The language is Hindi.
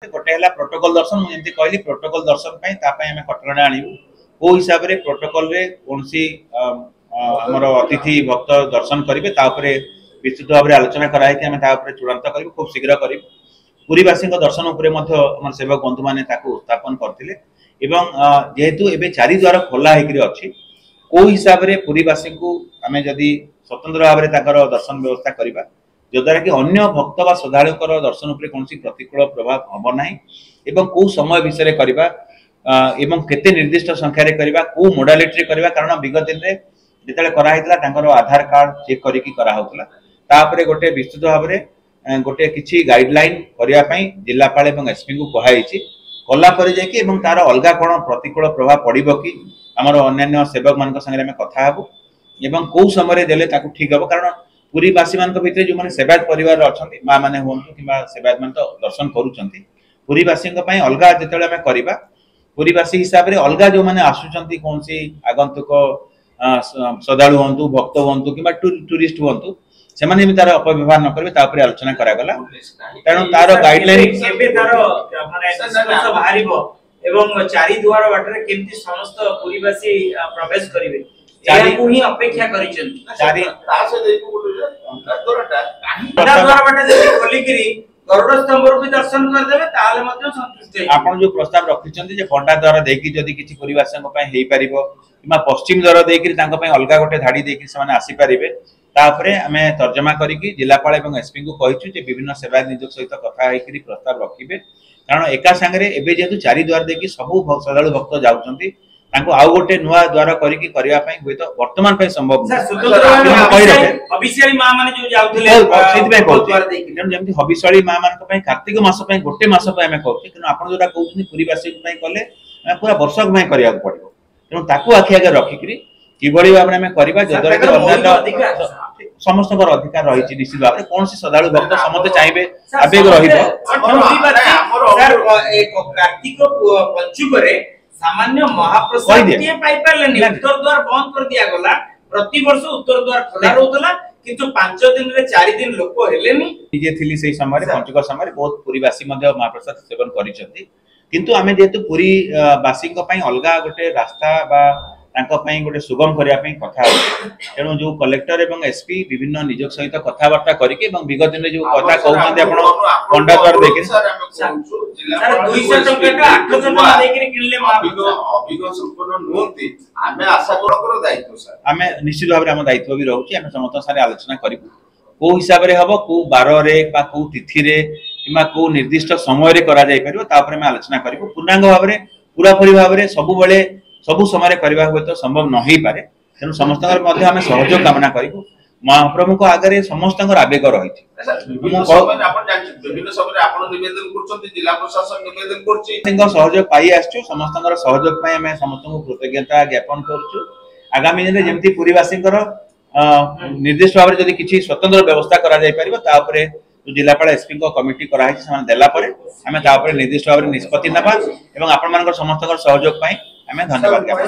गोटे है प्रोटोकॉल दर्शन मुझे कहली प्रोटोकॉल दर्शन आम कटका आणबू को हिसाब से प्रोटोकॉल रे कौन सी आमर अतिथि भक्त दर्शन करेंगे विस्तृत भाव में आलोचना कराई चूड़ांत कर खूब शीघ्र कर पुरीवासी दर्शन उपर सेवक बंधु मैंने उत्थापन करते जेहेतु एवं 4 द्वार खोला अच्छी को हिसाब से पुरीवासी को आम जदि स्वतंत्र भाव में दर्शन व्यवस्था करवा जद्वारा कि अन्य भक्त व श्रद्धालु दर्शन उपर कौन प्रतिकूल प्रभाव हम ना कौ समय विषय करवा केते निर्दिष्ट संख्यार करवा कौ मोडालिटी करवा कारण विगत दिन में जिते कराई आधार कार्ड चेक करके गोटे विस्तृत भाव में गोटे किसी गाइडलाइन करने जिलापाल और एसपी को कहुई कलापर जाकि तार अलग कौन प्रतिकूल प्रभाव पड़ो कि आमर अन्य सेवक मान संगे कथा एवं कौ समय देले ठीक हम कारण पुरीवासी मान भितर जो मैंने सेवायत परिवार अच्छा माँ मैंने हूँ कि सेवायत मान तो दर्शन करुवासी अलग जिते करवा पुरीवासी हिसाब से अलग जो मैंने आसुंच कौन सी आगंतुक श्रद्धालु हूँ भक्त हूँ कि टूरिस्ट हूँ से तार अपव्यवहार न करेंगे आलोचना करागला तेणु तार गाइडलाइन एवं 4 द्वार बाटर केमती समस्त पुरीवासी प्रवेश करिवे याकू ही अपेक्षा करिसेन 4 तासे देखु द्वार बाटर जदि खोलिकरी गरुड़ स्तंभ भी दर्शन कर देबे ताले मध्ये संतुष्ट है आपण जो प्रस्ताव रखिचंती जे बंडा द्वार देकी जदि किछि पुरीवासी पय हेई परिबो किमा पश्चिम द्वार देकी तांको पय अलगा गोटे धाडी देकी से माने आसी परिबे तापरे आमे तर्जमा करिकि जिलापाल एवं एसपी को कहिछु जे विभिन्न सेवा नियोग सहित कथा हेकरी प्रस्ताव रखिबे कारण एका संगे एबे जेतु 4 द्वार देकी सबु श्रद्धालु भक्त जाउचंती तांको आउ गोटे नुआ द्वार करिकि करिया पय होय तो वर्तमान पय संभव हबिष्याली मां माने जो जाउथले सेति पय द्वार देकी जन जेमति हबिष्याली मां मान पय कार्तिक मास पय गोटे मास पय हमें कहू कि आपण जोटा कहउछनी पुरीवासी पय कले पूरा वर्षक पय करिया पड़िबो तेनु ताकू आखि आगे रखिकरी किबळी भाबरे हमें करबा जदरा कि समस्त अधिकार रही निश्चित भाव में कौन सी श्रद्धालु भक्त समस्त चाहिए आवेग कार्तिक पंचुक सामान्य महाप्रसाद पाई पारलेनी उत्तर द्वार बंद कर दिया गला प्रति वर्ष उत्तर द्वार खुला रहउतला किंतु 5 दिन रे 4 दिन लोक हेलेनी जे थिली सेही समय पंचुक समय बहुत पुरीवासी मध्ये महाप्रसाद सेवन करिसंती किंतु आमे जेतु पुरी वासी को पई अलगा गोटे रास्ता बा गोटे सुगम करने कथा तेणु जो कलेक्टर एवं एसपी विभिन्न निजोग सहित कथबार्ता करके विगत दिन जो कथा कहते पंडा द्वार देखिए आम निश्चित भाव में दायित्व भी रोचे आम समस्त सारे आलोचना करूँ कौ हिसाब से हम कौ बार कौ तिथि कि कौ निर्दिष्ट समय आलोचना करूँ पूर्णांग भाव में पूरापूरी भाव में सबु समय करबा हुए तो संभव न ही पारे तेणु समस्त आम सहयोग कामना करूँ महाप्रभु आगे समस्त आवेग रही सहयोग पाई आसु समस्त सहयोग समस्त कृतज्ञता ज्ञापन करुँ आगामी दिन जमी पुरीवासी निर्दिष्ट भाव में किसी स्वतंत्र व्यवस्था कर जिलापाल एसपी कमिटी कराई देलापर आम निर्दिष्ट भाव में निष्पत्ति नवा और आपण समस्त सहयोग आम धन्यवाद ज्ञापन।